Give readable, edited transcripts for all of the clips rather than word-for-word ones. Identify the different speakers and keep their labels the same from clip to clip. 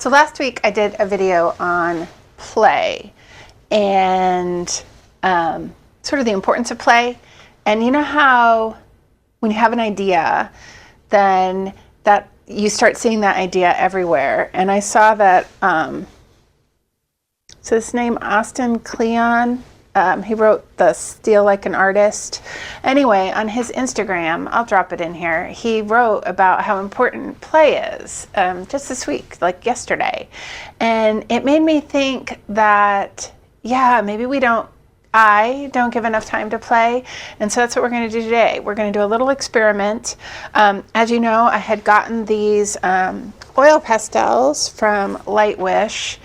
Speaker 1: So last week I did a video on play and sort of the importance of play. And you know how when you have an idea, then that you start seeing that idea everywhere. And I saw that, so his name Austin Kleon, he wrote the Steal Like an Artist. Anyway, on his Instagram, I'll drop it in here, he wrote about how important play is just this week, like yesterday. And it made me think that, yeah, maybe I don't give enough time to play. And so that's what we're going to do today. We're going to do a little experiment. As you know, I had gotten these oil pastels from Lightwish,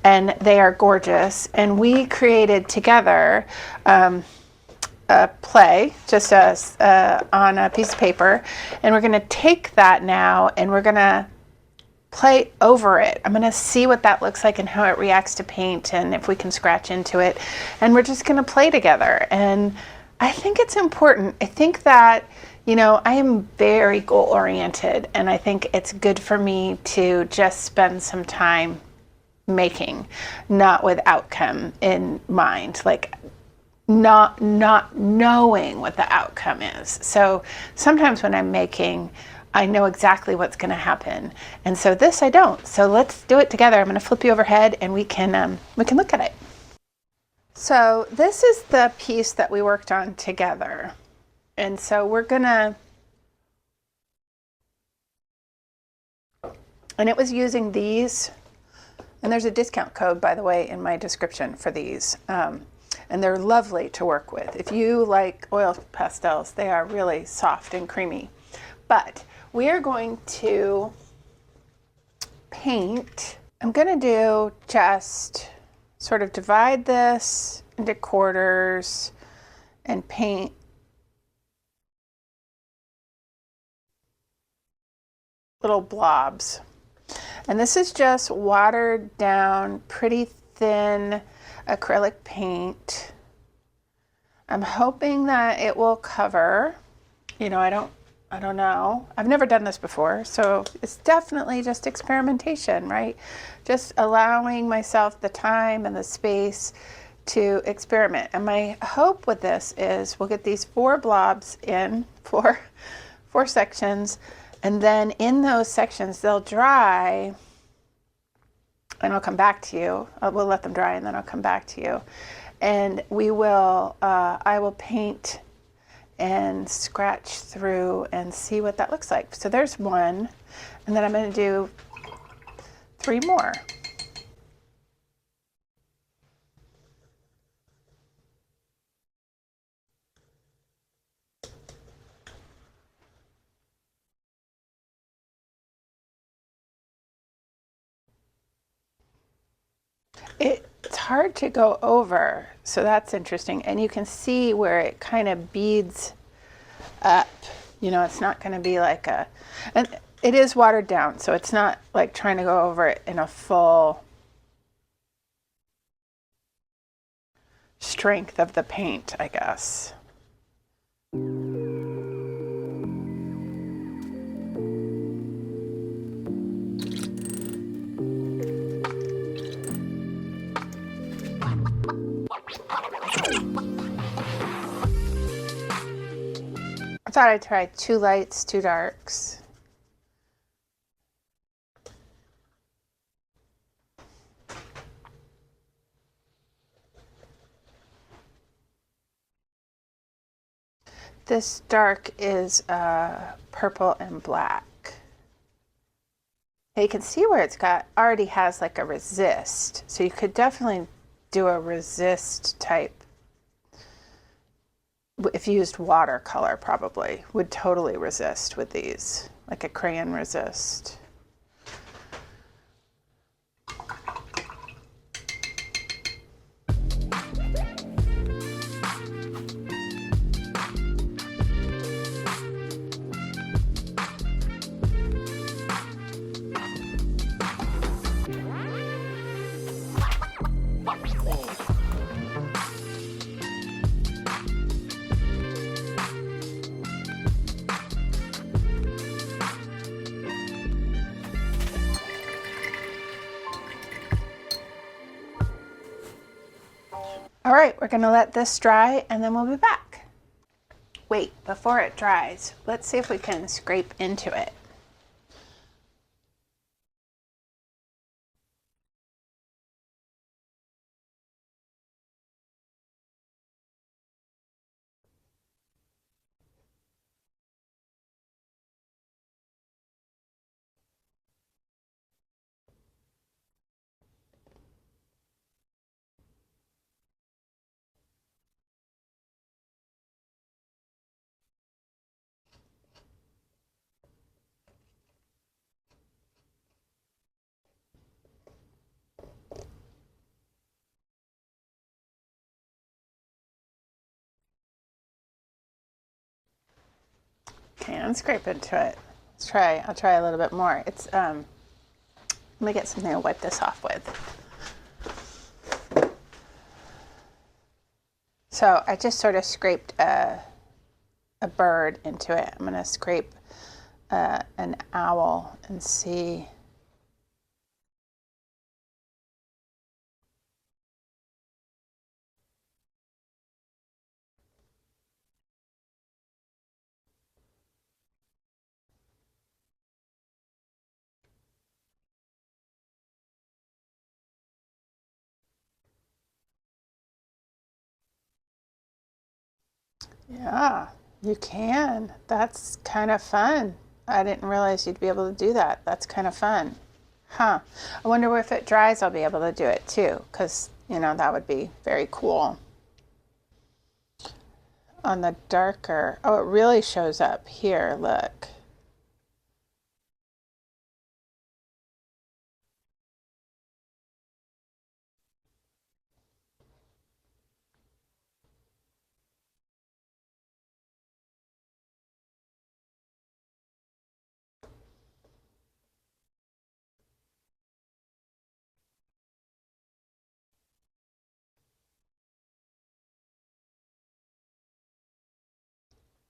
Speaker 1: and they are gorgeous. And we created together a play, just on a piece of paper. And we're going to take that now and we're going to play over it. I'm going to see what that looks like and how it reacts to paint and if we can scratch into it. And we're just going to play together. And I think it's important. I think that, you know, I am very goal oriented, and I think it's good for me to just spend some time making, not with outcome in mind, like not knowing what the outcome is. So sometimes when I'm making, I know exactly what's going to happen, and so this I don't. So let's do it together. I'm going to flip you overhead and we can look at it. So this is the piece that we worked on together, and so we're gonna, and it was using these. And there's a discount code, by the way, in my description for these. And they're lovely to work with. If you like oil pastels, they are really soft and creamy. But we are going to paint. I'm going to do just sort of divide this into quarters and paint little blobs. And this is just watered down, pretty thin acrylic paint. I'm hoping that it will cover. You know, I don't know. I've never done this before, so it's definitely just experimentation, right? Just allowing myself the time and the space to experiment. And my hope with this is we'll get these 4 blobs in, four sections. And then in those sections, they'll dry, and I'll come back to you. We'll let them dry, and then I'll come back to you. And we will, I will paint and scratch through and see what that looks like. So there's one, and then I'm going to do 3 more. It's hard to go over, so that's interesting. And you can see where it kind of beads up. You know, it's not going to be like and it is watered down, so it's not like trying to go over it in a full strength of the paint, I guess. I thought I'd try 2 lights, 2 darks. This dark is purple and black. Now you can see where it's already has like a resist. So you could definitely do a resist type. If you used watercolor, probably would totally resist with these, like a crayon resist. All right, we're gonna let this dry and then we'll be back. Wait, before it dries, let's see if we can scrape into it. Okay, and scrape into it. I'll try a little bit more. Let me get something to wipe this off with. So I just sort of scraped a bird into it. I'm gonna scrape an owl and see. Yeah, you can. That's kind of fun. I didn't realize you'd be able to do that. That's kind of fun. Huh. I wonder if it dries, I'll be able to do it too, because, you know, that would be very cool. On the darker, oh, it really shows up here. Look.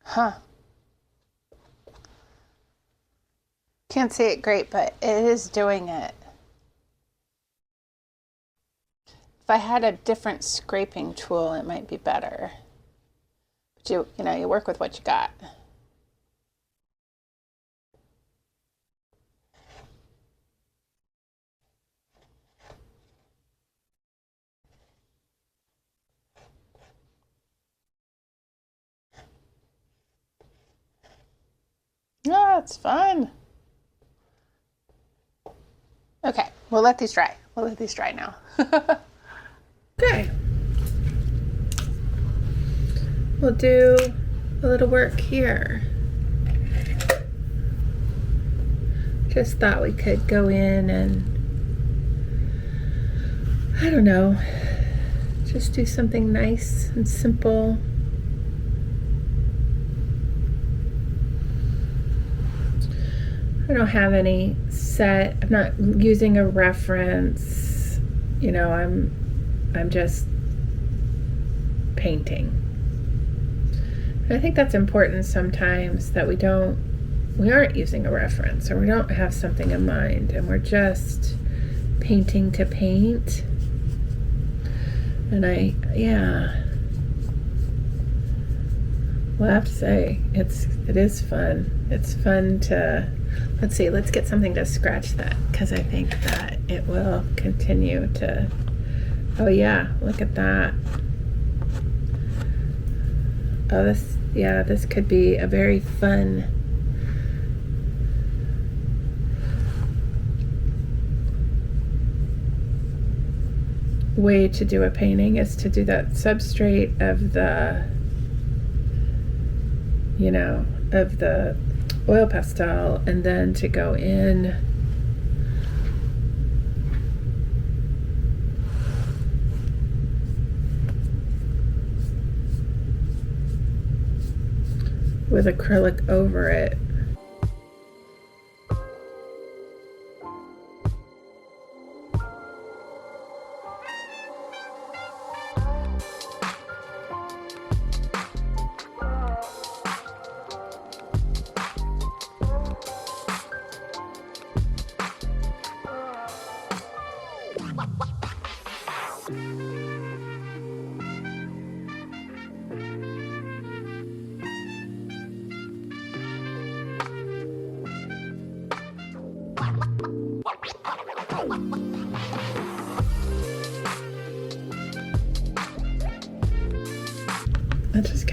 Speaker 1: Huh. Can't see it great, but it is doing it. If I had a different scraping tool, it might be better. But you know, you work with what you got. Yeah, it's fun. Okay, we'll let these dry. We'll let these dry now. Okay. We'll do a little work here. Just thought we could go in and, I don't know, just do something nice and simple. I don't have any set, I'm not using a reference, you know, I'm just painting. I think that's important sometimes, that we aren't using a reference, or we don't have something in mind, and we're just painting to paint. And well, I have to say, it is fun. It's fun to, let's see, let's get something to scratch that, because I think that it will continue to, oh yeah, look at that. Oh, this could be a very fun way to do a painting, is to do that substrate of the, you know, of the oil pastel, and then to go in with acrylic over it.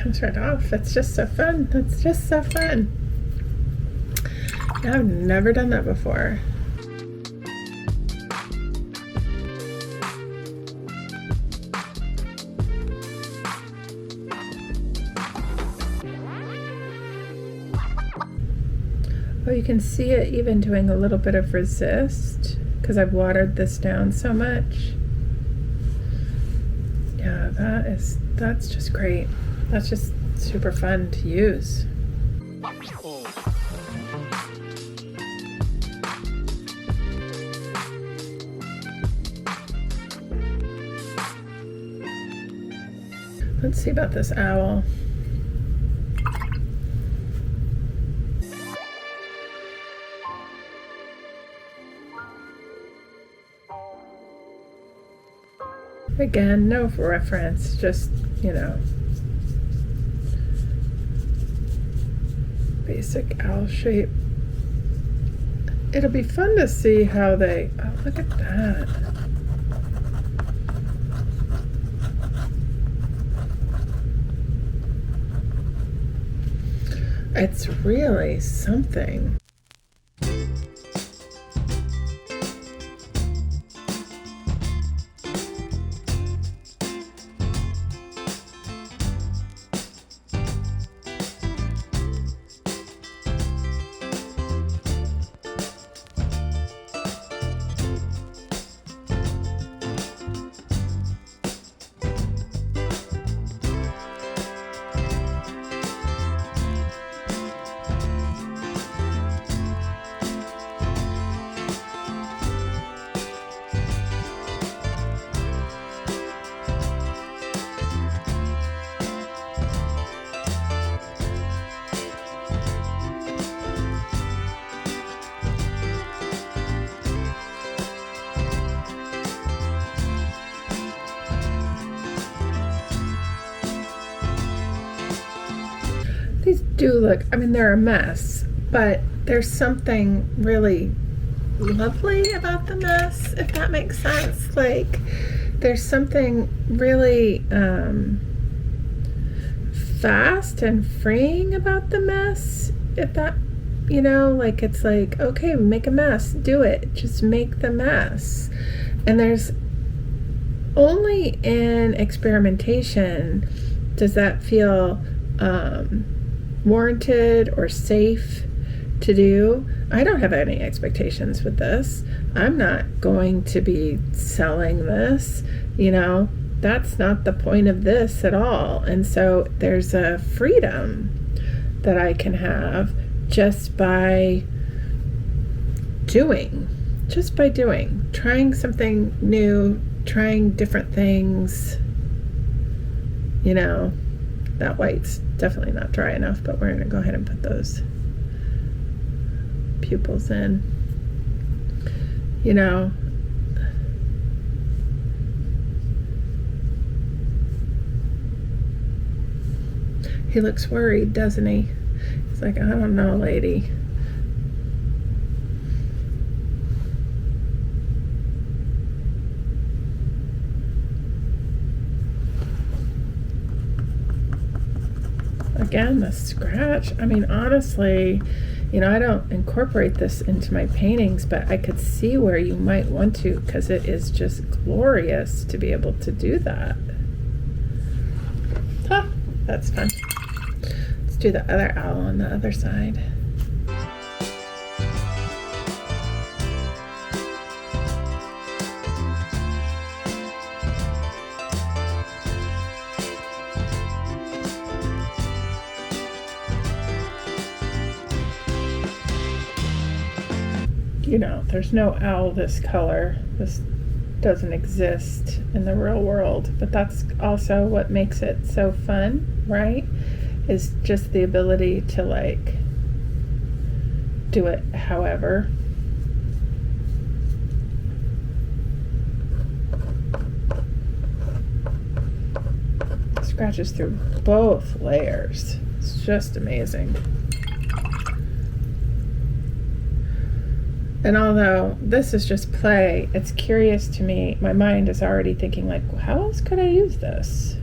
Speaker 1: comes right off. It's just so fun. It's just so fun. I've never done that before. Oh, you can see it even doing a little bit of resist because I've watered this down so much. Yeah, that's just great. That's just super fun to use. Let's see about this owl. Again, no reference, just, you know, basic owl shape. It'll be fun to see how they, oh, look at that. It's really something. These do look, I mean, they're a mess, but there's something really lovely about the mess, if that makes sense. Like, there's something really fast and freeing about the mess, if that, you know, like, it's like, okay, make a mess, do it, just make the mess. And there's only in experimentation does that feel warranted or safe to do. I don't have any expectations with this. I'm not going to be selling this, you know, that's not the point of this at all. And so there's a freedom that I can have just by doing, trying something new, trying different things. You know, that white's definitely not dry enough, but we're gonna go ahead and put those pupils in. You know, he looks worried, doesn't he? He's like, I don't know, lady. Again, the scratch. I mean, honestly, you know, I don't incorporate this into my paintings, but I could see where you might want to, because it is just glorious to be able to do that. Huh, that's fun. Let's do the other owl on the other side. You know, there's no owl this color. This doesn't exist in the real world, but that's also what makes it so fun, right? Is just the ability to, like, do it however. Scratches through both layers. It's just amazing. And although this is just play, it's curious to me. My mind is already thinking, like, well, how else could I use this?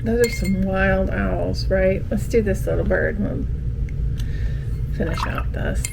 Speaker 1: those are some wild owls, right? Let's do this little bird. We'll finish out this.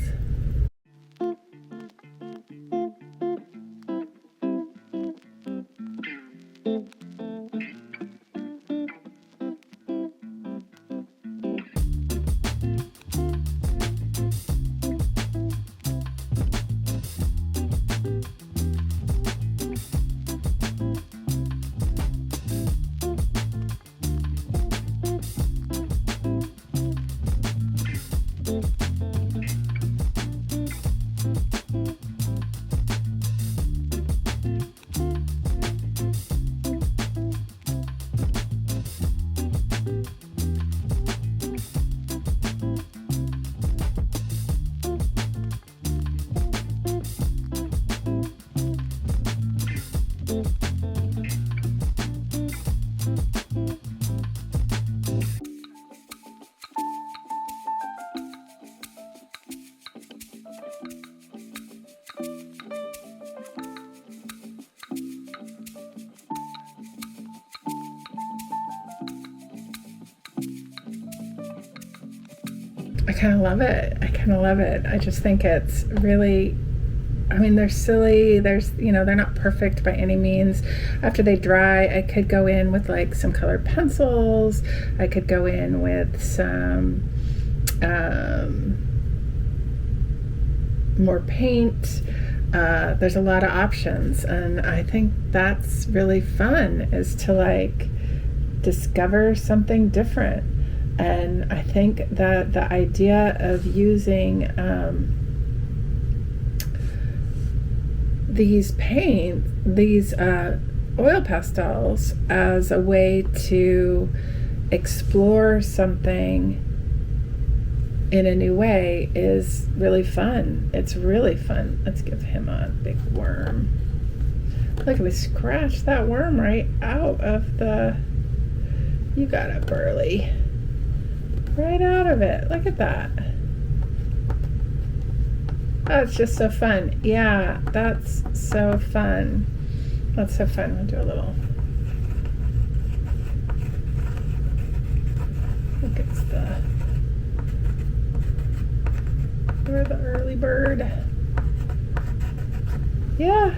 Speaker 1: I kind of love it. I kind of love it. I just think it's really, I mean, they're silly. There's, you know, they're not perfect by any means. After they dry, I could go in with like some colored pencils. I could go in with some more paint. There's a lot of options, and I think that's really fun, is to like discover something different. And I think that the idea of using these oil pastels as a way to explore something in a new way is really fun. It's really fun. Let's give him a big worm. Look, we scratched that worm right out of the, you got it, Burley. Right out of it. Look at that. That's just so fun. Yeah, that's so fun. That's so fun. We'll do a little. I think it's the, or the early bird. Yeah,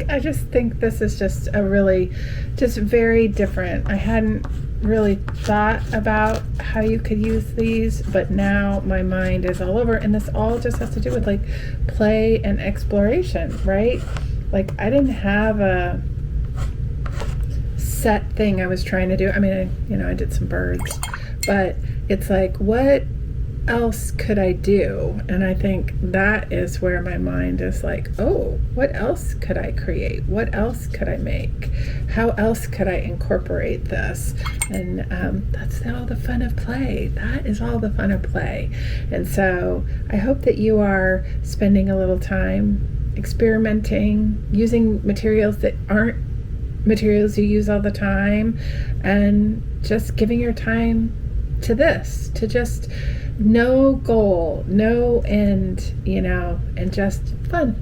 Speaker 1: I just think this is just a really, just very different. I hadn't really thought about how you could use these, but now my mind is all over, and this all just has to do with like play and exploration, right? Like I didn't have a set thing I was trying to do. I mean, I did some birds, but it's like, what else could I do? And I think that is where my mind is like, oh, what else could I create? What else could I make? How else could I incorporate this? And that's all the fun of play. That is all the fun of play. And so I hope that you are spending a little time experimenting, using materials that aren't materials you use all the time, and just giving your time to this, to just no goal, no end, and just fun.